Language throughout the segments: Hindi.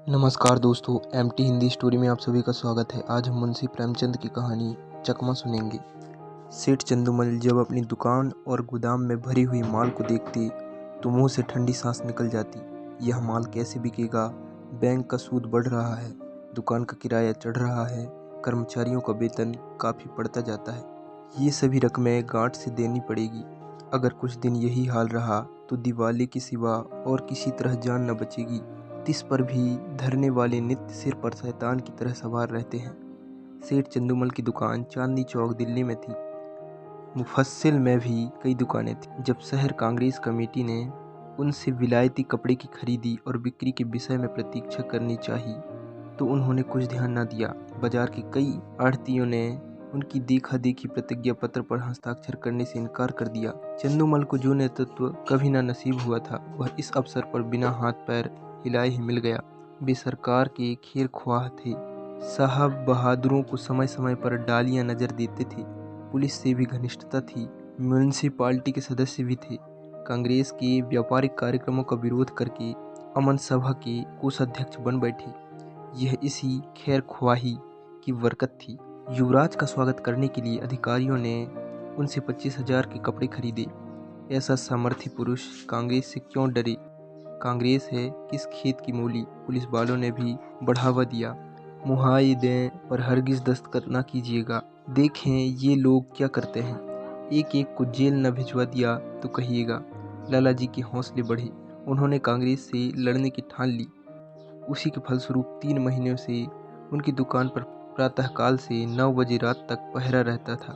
नमस्कार दोस्तों, एमटी हिंदी स्टोरी में आप सभी का स्वागत है। आज हम मुंशी प्रेमचंद की कहानी चकमा सुनेंगे। सेठ चंदूमल जब अपनी दुकान और गोदाम में भरी हुई माल को देखते तो मुंह से ठंडी सांस निकल जाती। यह माल कैसे बिकेगा? बैंक का सूद बढ़ रहा है, दुकान का किराया चढ़ रहा है, कर्मचारियों का वेतन काफ़ी बढ़ता जाता है। ये सभी रकमें गांठ से देनी पड़ेगी। अगर कुछ दिन यही हाल रहा तो दिवाली के सिवा और किसी तरह जान न बचेगी। तिस पर भी धरने वाले नित्य सिर पर शैतान की तरह सवार रहते हैं। सेठ चंदूमल की दुकान चांदनी चौक दिल्ली में थी। मुफस्सिल में भी कई दुकानें थीं। जब शहर कांग्रेस कमेटी ने उनसे विलायती कपड़े की खरीदी और बिक्री के विषय में प्रतीक्षा करनी चाहिए तो उन्होंने कुछ ध्यान न दिया। बाजार के कई आढ़तियों ने उनकी देखा देखी प्रतिज्ञा पत्र पर हस्ताक्षर करने से इनकार कर दिया। चंदूमल को जो नेतृत्व कभी न नसीब हुआ था वह इस अवसर पर बिना हाथ पैर हिलाए ही मिल गया। वे सरकार के खैर ख्वाह थे। साहब बहादुरों को समय समय पर डालियां नजर देते थे। पुलिस से भी घनिष्ठता थी। म्यूनिसिपालिटी के सदस्य भी थे। कांग्रेस के व्यापारिक कार्यक्रमों का विरोध करके अमन सभा के कोषाध्यक्ष बन बैठे। यह इसी खैर ख्वाही की बरकत थी। युवराज का स्वागत करने के लिए अधिकारियों ने उनसे 25,000 के कपड़े खरीदे। ऐसा सामर्थ्य पुरुष कांग्रेस से क्यों डरे? कांग्रेस है किस खेत की मूली? पुलिस वालों ने भी बढ़ावा दिया। मुहाई दें पर हरगिज दस्तखत न कीजिएगा। देखें ये लोग क्या करते हैं। एक एक को जेल न भिजवा दिया तो कहिएगा। लाला जी के हौसले बढ़े। उन्होंने कांग्रेस से लड़ने की ठान ली। उसी के फलस्वरूप 3 महीनों से उनकी दुकान पर प्रातःकाल से 9 बजे रात तक पहरा रहता था।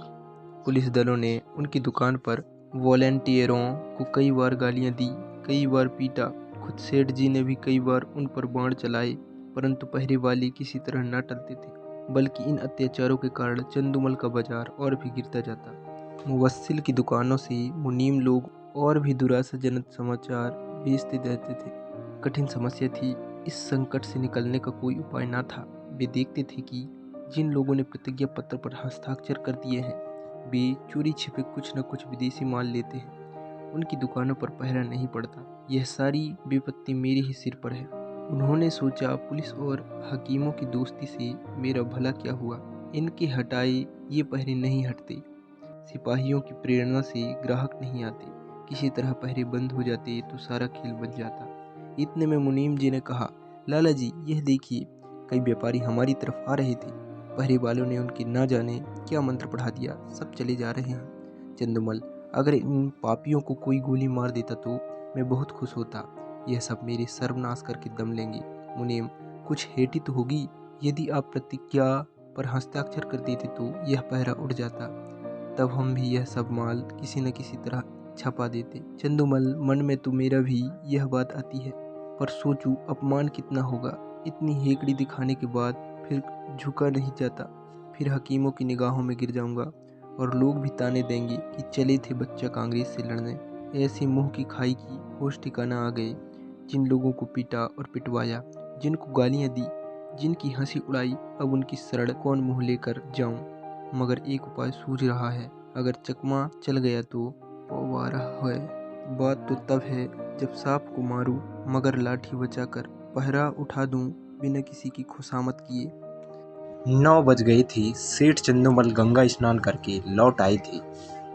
पुलिस दलों ने उनकी दुकान पर वॉलेंटियरों को कई बार गालियां दी, कई बार पीटा। खुद सेठ जी ने भी कई बार उन पर बाण चलाए, परंतु पहरे वाले किसी तरह न टलते थे। बल्कि इन अत्याचारों के कारण चंदूमल का बाजार और भी गिरता जाता। मुवस्सिल की दुकानों से मुनीम लोग और भी दुराशाजनक समाचार भेजते रहते थे। कठिन समस्या थी। इस संकट से निकलने का कोई उपाय न था। वे देखते थे कि जिन लोगों ने प्रतिज्ञा पत्र पर हस्ताक्षर कर दिए हैं वे चोरी छिपे कुछ न कुछ विदेशी माल लेते हैं। उनकी दुकानों पर पहरा नहीं पड़ता। यह सारी विपत्ति मेरे ही सिर पर है। उन्होंने सोचा, पुलिस और हकीमों की दोस्ती से मेरा भला क्या हुआ? इनके हटाए ये पहरे नहीं हटते। सिपाहियों की प्रेरणा से ग्राहक नहीं आते। किसी तरह पहरे बंद हो जाते तो सारा खेल बच जाता। इतने में मुनीम जी ने कहा, लाला जी यह देखिए, कई व्यापारी हमारी तरफ आ रहे थे। पहरे वालों ने उनके ना जाने क्या मंत्र पढ़ा दिया, सब चले जा रहे हैं। चंदूमल, अगर इन पापियों को कोई गोली मार देता तो मैं बहुत खुश होता। यह सब मेरे सर्वनाश करके दम लेंगे। मुनीम, कुछ हेठी तो होगी। यदि आप प्रतिज्ञा पर हस्ताक्षर कर देते तो यह पहरा उड़ जाता। तब हम भी यह सब माल किसी न किसी तरह छपा देते। चंदूमल, मन में तो मेरा भी यह बात आती है, पर सोचूं अपमान कितना होगा। इतनी हेकड़ी दिखाने के बाद फिर झुका नहीं जाता। फिर हकीमों की निगाहों में गिर जाऊंगा और लोग भी ताने देंगे कि चले थे बच्चा कांग्रेस से लड़ने। ऐसी मुंह की खाई की होश ठिकाना आ गए। जिन लोगों को पीटा और पिटवाया, जिनको गालियां दी, जिनकी हंसी उड़ाई, अब उनकी शरण कौन मुंह लेकर जाऊं? मगर एक उपाय सूझ रहा है। अगर चकमा चल गया तो पवारा है। बात तो तब है जब सांप को मारूं मगर लाठी बचाकर पहरा उठा दूं बिना किसी की खुशामद किए। 9 बज गई थी। सेठ चंदूमल गंगा स्नान करके लौट आए थे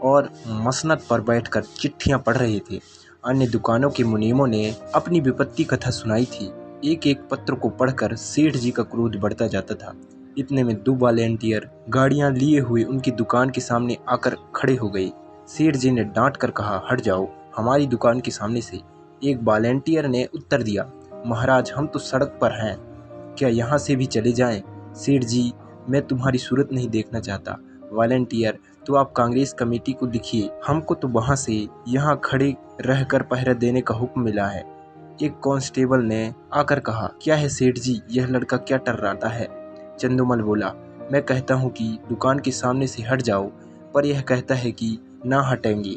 और मसनद पर बैठकर चिट्ठियां पढ़ रहे थे। अन्य दुकानों के मुनीमों ने अपनी विपत्ति कथा सुनाई थी। एक एक पत्र को पढ़कर सेठ जी का क्रोध बढ़ता जाता था। इतने में 2 वॉलेंटियर गाड़ियां लिए हुए उनकी दुकान के सामने आकर खड़े हो गए। सेठ जी ने डांट कर कहा, हट जाओ हमारी दुकान के सामने से। एक वॉलेंटियर ने उत्तर दिया, महाराज हम तो सड़क पर हैं, क्या यहाँ से भी चले जाएं? सेठ जी, मैं तुम्हारी सूरत नहीं देखना चाहता। वॉलेंटियर, तो आप कांग्रेस कमेटी को लिखिए, हमको तो वहाँ से यहाँ खड़े रहकर पहरा देने का हुक्म मिला है। एक कांस्टेबल ने आकर कहा, क्या है सेठ जी, यह लड़का क्या टर्राता है? चंदूमल बोला, मैं कहता हूँ कि दुकान के सामने से हट जाओ, पर यह कहता है कि ना हटेंगे।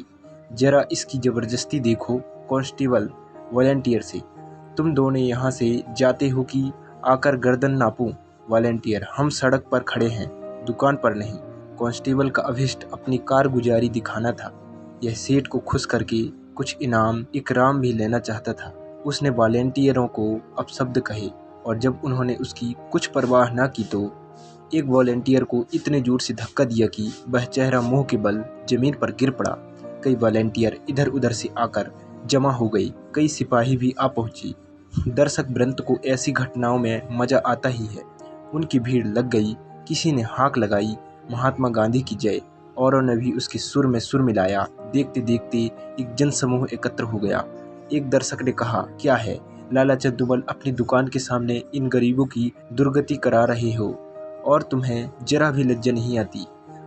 जरा इसकी जबरदस्ती देखो। कांस्टेबल वॉलेंटियर से, तुम दोनों यहाँ से जाते हो कि आकर गर्दन नापूं? वॉलेंटियर, हम सड़क पर खड़े हैं, दुकान पर नहीं। कांस्टेबल का अभिष्ट अपनी कारगुजारी दिखाना था। यह सेठ को खुश करके कुछ इनाम इकराम भी लेना चाहता था। उसने वॉलेंटियरों को अपशब्द कहे और जब उन्होंने उसकी कुछ परवाह न की तो एक वॉलेंटियर को इतने जोर से धक्का दिया कि वह चेहरा मुंह के बल जमीन पर गिर पड़ा। कई वॉलेंटियर इधर उधर से आकर जमा हो गई, कई सिपाही भी आ पहुंची। दर्शक वृंद को ऐसी घटनाओं में मजा आता ही है। उनकी भीड़ लग गई, किसी ने हाक लगाई महात्मा गांधी की जय, औरों ने भी उसके सुर में सुर मिलाया। देखते देखते एक जनसमूह एकत्र हो गया। एक दर्शक ने कहा, क्या है लाला चंदूमल, अपनी दुकान के सामने इन गरीबों की दुर्गति करा रहे हो और तुम्हें जरा भी लज्जा नहीं आती?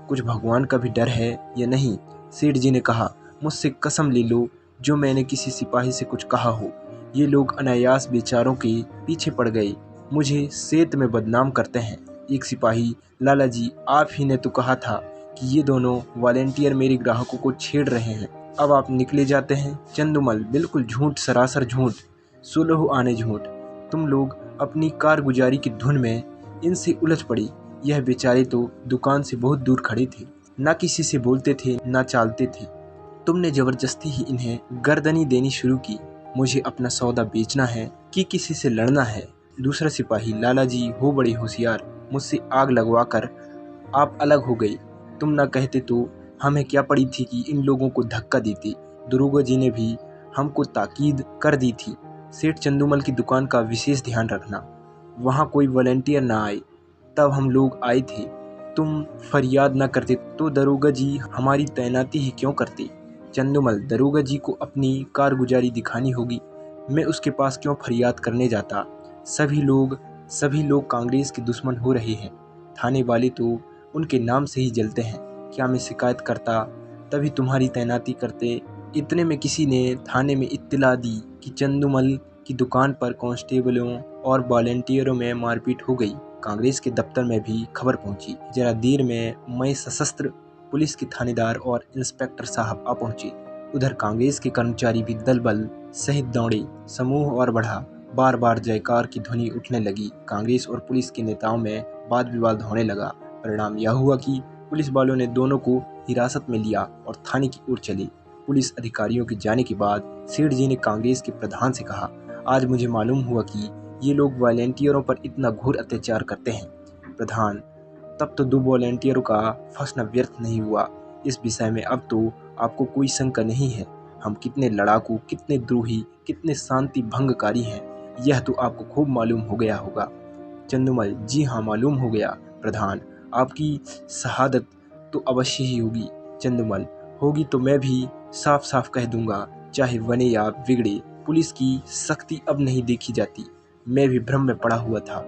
कुछ भगवान का भी डर है या नहीं? सेठ जी ने कहा, मुझसे कसम ले लो जो मैंने किसी सिपाही से कुछ कहा हो, ये लोग अनायास बेचारों के पीछे पड़ गए, मुझे सेत में बदनाम करते हैं। एक सिपाही, लाला जी, आप ही ने तो कहा था कि ये दोनों वॉलेंटियर मेरे ग्राहकों को छेड़ रहे हैं, अब आप निकले जाते हैं। चंदूमल, बिल्कुल झूठ, सरासर झूठ, 16 आने झूठ। तुम लोग अपनी कारगुजारी की धुन में इनसे उलझ पड़ी। यह बेचारे तो दुकान से बहुत दूर खड़े थे, ना किसी से बोलते थे ना चालते थे। तुमने जबरदस्ती ही इन्हें गर्दनी देनी शुरू की। मुझे अपना सौदा बेचना है कि किसी से लड़ना है? दूसरा सिपाही, लाला जी हो बड़े होशियार, मुझसे आग लगवाकर आप अलग हो गए। तुम ना कहते तो हमें क्या पड़ी थी कि इन लोगों को धक्का देते। दरोगा जी ने भी हमको ताकीद कर दी थी, सेठ चंदूमल की दुकान का विशेष ध्यान रखना, वहाँ कोई वॉलेंटियर ना आए। तब हम लोग आए थे। तुम फरियाद न करते तो दरोगा जी हमारी तैनाती ही क्यों करते? चंदूमल, दरोगा जी को अपनी कारगुजारी दिखानी होगी, मैं उसके पास क्यों फरियाद करने जाता? सभी लोग कांग्रेस के दुश्मन हो रहे हैं, थाने वाले तो उनके नाम से ही जलते हैं। क्या मैं शिकायत करता तभी तुम्हारी तैनाती करते? इतने में किसी ने थाने में इत्तला दी कि चंदूमल की दुकान पर कांस्टेबलों और वॉलेंटियरों में मारपीट हो गई। कांग्रेस के दफ्तर में भी खबर पहुंची। जरा देर में मैं सशस्त्र पुलिस के थानेदार और इंस्पेक्टर साहब आ पहुंचे। उधर कांग्रेस के कर्मचारी भी दल बल सहित दौड़े, समूह और बढ़ा। बार बार जयकार की ध्वनि उठने लगी। कांग्रेस और पुलिस के नेताओं में वाद विवाद होने लगा। परिणाम यह हुआ कि पुलिस वालों ने दोनों को हिरासत में लिया और थाने की ओर चले। पुलिस अधिकारियों के जाने के बाद सेठ जी ने कांग्रेस के प्रधान से कहा, आज मुझे मालूम हुआ कि ये लोग वॉलेंटियरों पर इतना घोर अत्याचार करते हैं। प्रधान, तब तो 2 वॉलेंटियरों का फंसना व्यर्थ नहीं हुआ। इस विषय में अब तो आपको कोई शंका नहीं है। हम कितने लड़ाकू, कितने द्रोही, कितने शांति भंगकारी हैं, यह तो आपको खूब मालूम हो गया होगा। चंदूमल, जी हाँ, मालूम हो गया प्रधान, आपकी शहादत तो अवश्य ही होगी। चंदूमल, होगी तो मैं भी साफ साफ कह दूंगा, चाहे बने या बिगड़े, पुलिस की सख्ती अब नहीं देखी जाती। मैं भी भ्रम में पड़ा हुआ था।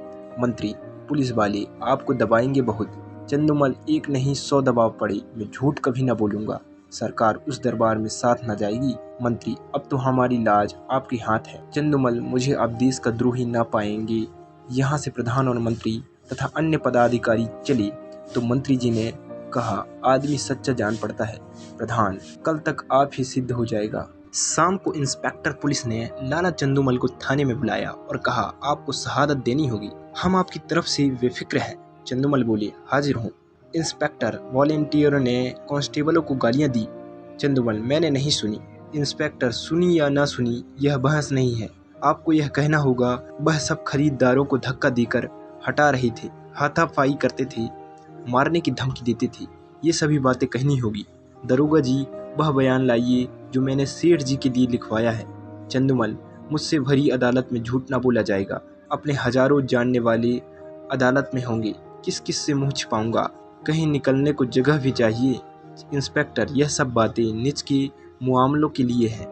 मंत्री, पुलिस वाले आपको दबाएंगे बहुत। चंदूमल, एक नहीं 100 दबाव पड़े, मैं झूठ कभी न बोलूंगा। सरकार उस दरबार में साथ न जाएगी। मंत्री, अब तो हमारी लाज आपके हाथ है। चंदूमल, मुझे आप देश का द्रोही ना पाएंगे। यहाँ से प्रधान और मंत्री तथा अन्य पदाधिकारी चले तो मंत्री जी ने कहा, आदमी सच्चा जान पड़ता है। प्रधान, कल तक आप ही सिद्ध हो जाएगा। शाम को इंस्पेक्टर पुलिस ने लाला चंदूमल को थाने में बुलाया और कहा, आपको शहादत देनी होगी, हम आपकी तरफ से बेफिक्र हैं। चंदूमल बोले, हाजिर हूँ। इंस्पेक्टर, वॉलेंटियरों ने कांस्टेबलों को गालियां दी। चंदूमल, मैंने नहीं सुनी। इंस्पेक्टर, सुनी या ना सुनी यह बहस नहीं है, आपको यह कहना होगा वह सब खरीदारों को धक्का देकर हटा रहे थे, हाथापाई करते थे, मारने की धमकी देते थे, ये सभी बातें कहनी होगी। दरोगा जी, वह बयान लाइए जो मैंने सेठ जी के लिए लिखवाया है। चंदूमल, मुझसे भरी अदालत में झूठ ना बोला जाएगा, अपने हजारों जानने वाले अदालत में होंगे, किस किस से मुंह छिपाऊंगा, कहीं निकलने को जगह भी चाहिए। इंस्पेक्टर, यह सब बातें निज के मामलों के लिए है,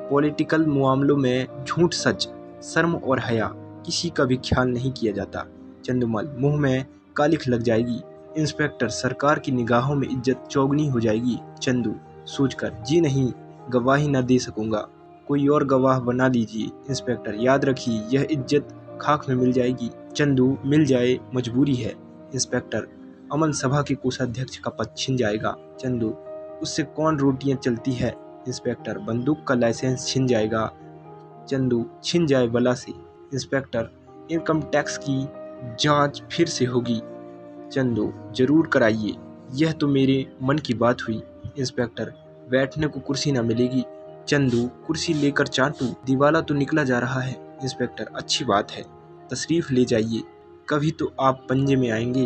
पॉलिटिकल मामलों में झूठ, सच, शर्म और हया किसी का भी ख्याल नहीं किया जाता। चंदूमल, मुंह में कालिख लग जाएगी। इंस्पेक्टर, सरकार की निगाहों में इज्जत चौगनी हो जाएगी। चंदू सोचकर, जी नहीं, गवाही न दे सकूंगा, कोई और गवाह बना लीजिए। इंस्पेक्टर, याद रखिए यह इज्जत खाक में मिल जाएगी। चंदू, मिल जाए, मजबूरी है। इंस्पेक्टर, अमन सभा के कोषाध्यक्ष का पद छिन जाएगा। चंदू, उससे कौन रोटियां चलती है। इंस्पेक्टर, बंदूक का लाइसेंस छिन जाएगा। चंदू, छिन जाए बला से। इंस्पेक्टर, इनकम टैक्स की जांच फिर से होगी। चंदू, जरूर कराइए, यह तो मेरे मन की बात हुई। इंस्पेक्टर, बैठने को कुर्सी न मिलेगी। चंदू, कुर्सी लेकर चाटू, दिवाला तो निकला जा रहा है। इंस्पेक्टर, अच्छी बात है, तशरीफ़ ले जाइए, कभी तो आप पंजे में आएंगे।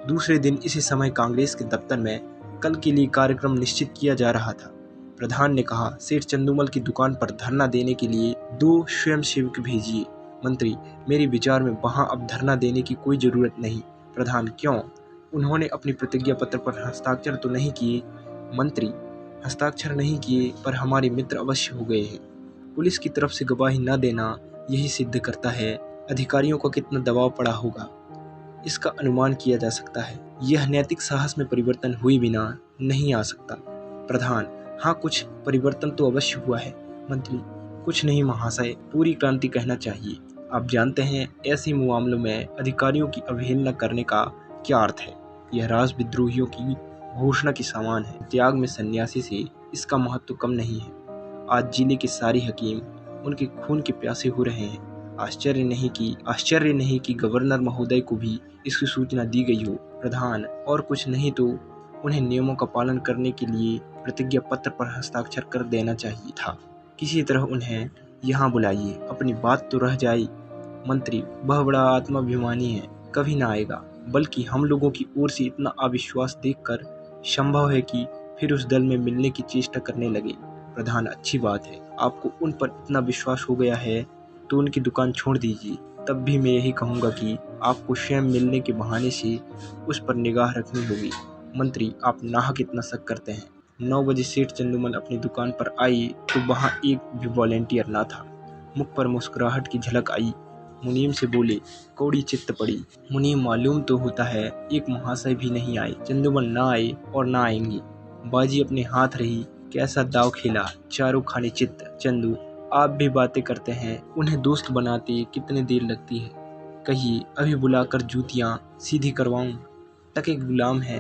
दूसरे दिन इसी समय कांग्रेस के दफ्तर में कल के लिए कार्यक्रम निश्चित किया जा रहा था। प्रधान ने कहा, सेठ चंदूमल की दुकान पर धरना देने के लिए 2 स्वयंसेवक भेजिए। मंत्री, मेरे विचार में वहां अब धरना देने की कोई ज़रूरत नहीं। प्रधान, क्यों? उन्होंने अपनी प्रतिज्ञा पत्र पर हस्ताक्षर तो नहीं किए। मंत्री, हस्ताक्षर नहीं किए पर हमारे मित्र अवश्य हो गए हैं। पुलिस की तरफ से गवाही न देना यही सिद्ध करता है अधिकारियों का कितना दबाव पड़ा होगा। इसका अनुमान किया जा सकता है। यह नैतिक साहस में परिवर्तन हुए बिना नहीं आ सकता। प्रधान, हाँ, कुछ परिवर्तन तो अवश्य हुआ है। मंत्री, कुछ नहीं महाशय, पूरी क्रांति कहना चाहिए। आप जानते हैं ऐसे मामलों में अधिकारियों की अवहेलना करने का क्या अर्थ है। यह राजविद्रोहियों की घोषणा के समान है। त्याग में सन्यासी से इसका महत्व कम नहीं है। आज जिले के सारे हकीम उनके खून के प्यासे हो रहे हैं। आश्चर्य नहीं कि गवर्नर महोदय को भी इसकी सूचना दी गई हो। प्रधान, और कुछ नहीं तो उन्हें नियमों का पालन करने के लिए प्रतिज्ञा पत्र पर हस्ताक्षर कर देना चाहिए था। किसी तरह उन्हें यहाँ बुलाइए, अपनी बात तो रह जाए। मंत्री, वह बड़ा आत्माभिमानी है, कभी ना आएगा। बल्कि हम लोगों की ओर से इतना अविश्वास देखकर संभव है कि फिर उस दल में मिलने की चेष्टा करने लगे। प्रधान, अच्छी बात है, आपको उन पर इतना विश्वास हो गया है तो उनकी दुकान छोड़ दीजिए। तब भी मैं यही कहूँगा कि आपको स्वयं मिलने के बहाने से उस पर निगाह रखनी होगी। मंत्री, आप नाहक इतना शक करते हैं। 9 बजे सेठ चंदूमल अपनी दुकान पर आई तो वहाँ एक भी वॉलेंटियर ना था। मुख पर मुस्कुराहट की झलक आई। मुनीम से बोले, कौड़ी चित्त पड़ी। मुनीम, मालूम तो होता है एक महाशय भी नहीं आए। चंदूमल ना आए और ना आएंगे। बाजी अपने हाथ रही। कैसा दाव खेला, चारों खाने चित्त। चंदू, आप भी बातें करते हैं, उन्हें दोस्त बनाते कितनी देर लगती है। कहिए, अभी बुलाकर जूतियाँ सीधी करवाऊं? टके गुलाम है,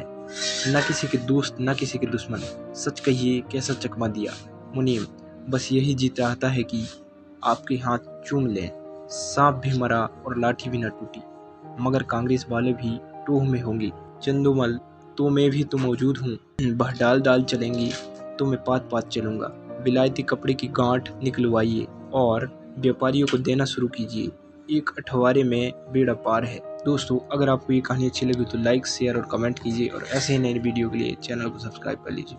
न किसी के दोस्त न किसी के दुश्मन। सच कहिए, कैसा चकमा दिया? मुनीम, बस यही जी चाहता है कि आपके हाथ चूम लें। सांप भी मरा और लाठी भी न टूटी। मगर कांग्रेस वाले भी टोह में होंगे। चंदूमल, तो मैं भी तो मौजूद हूँ। वह डाल चलेंगी तो मैं पात पात चलूँगा। विलायती कपड़े की गांठ निकलवाइए और व्यापारियों को देना शुरू कीजिए। एक अठवारे में बेड़ा पार है। दोस्तों, अगर आपको ये कहानी अच्छी लगी तो लाइक, शेयर और कमेंट कीजिए और ऐसे ही नई वीडियो के लिए चैनल को सब्सक्राइब कर लीजिए।